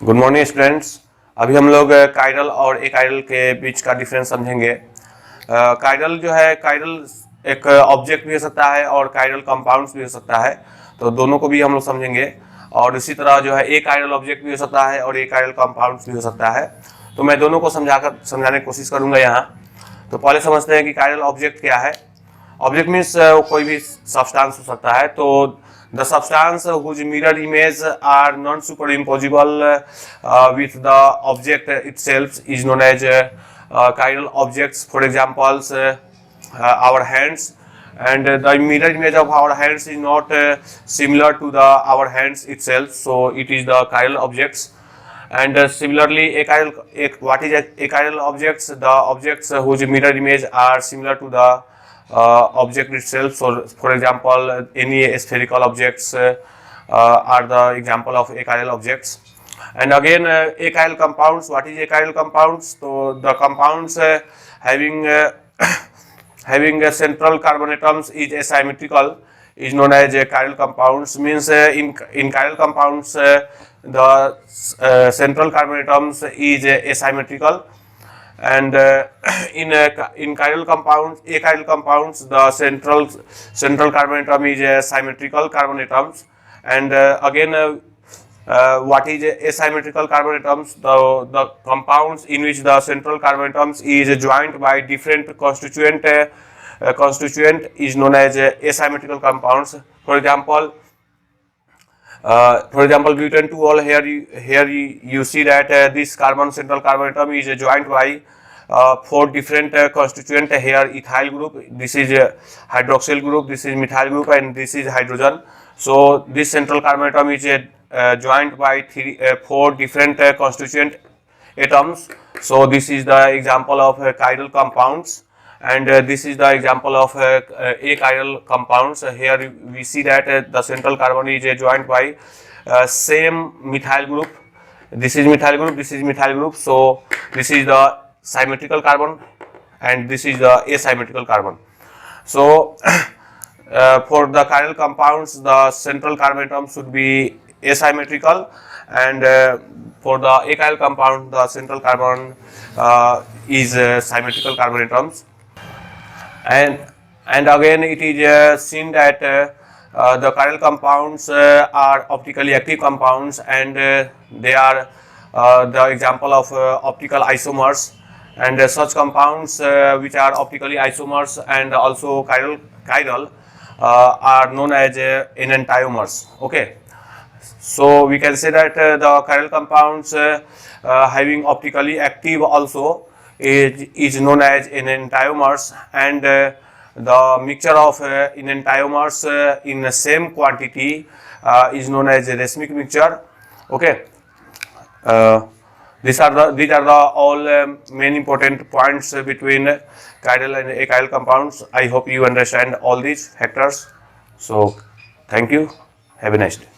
Good morning students. अभी हम लोग कायरल और एकायरल के बीच का डिफरेंस समझेंगे। कायरल जो है, कायरल एक ऑब्जेक्ट भी हो सकता है और कायरल कंपाउंड्स भी हो सकता है, तो दोनों को भी हम लोग समझेंगे। और इसी तरह जो है एकायरल ऑब्जेक्ट भी हो सकता है और एकायरल कंपाउंड्स भी हो सकता है, तो मैं दोनों को समझाने की कोशिश करूंगा यहाँ। तो पहले समझते हैं कि कायरल ऑब्जेक्ट क्या है। ऑब्जेक्ट मीन्स कोई भी सब्सटेंस हो सकता है। तो the substance whose mirror image are non-superimposable with the object itself is known as chiral objects. For example, our hands, and the mirror image of our hands is not similar to the our hands itself, so it is the chiral objects. And similarly, what is achiral objects? The objects whose mirror image are similar to the object itself. So for example, any spherical objects are the example of achiral objects. And again, achiral compounds. What is achiral compounds? So the compounds having having central carbon atoms is asymmetrical is known as chiral compounds. Means in chiral compounds the central carbon atoms is asymmetrical. And in chiral compounds, achiral compounds, the central carbon atom is symmetrical carbon atoms. And again, what is asymmetrical carbon atoms? The compounds in which the central carbon atoms is joined by different constituent is known as asymmetrical compounds. For example, butane 2-ol, here you see that this central carbon atom is joined by 4 different constituent. Here ethyl group, this is hydroxyl group, this is methyl group, and this is hydrogen. So this central carbon atom is joined by 4 different constituent atoms. So this is the example of chiral compounds, and this is the example of achiral compounds. Here we see that the central carbon is joined by same methyl group. This is methyl group, this is methyl group. So this is the symmetrical carbon and this is the asymmetrical carbon. So for the chiral compounds, the central carbon atom should be asymmetrical, and for the achiral compound, the central carbon is symmetrical carbon atoms. And again, it is seen that the chiral compounds are optically active compounds, and they are the example of optical isomers. And such compounds which are optically isomers and also chiral are known as enantiomers. Okay, so we can say that the chiral compounds having optically active also is known as enantiomers, and the mixture of enantiomers in the same quantity is known as a racemic mixture. Okay, these are the all main important points between chiral and achiral compounds. I hope you understand all these factors. So thank you. Have a nice day.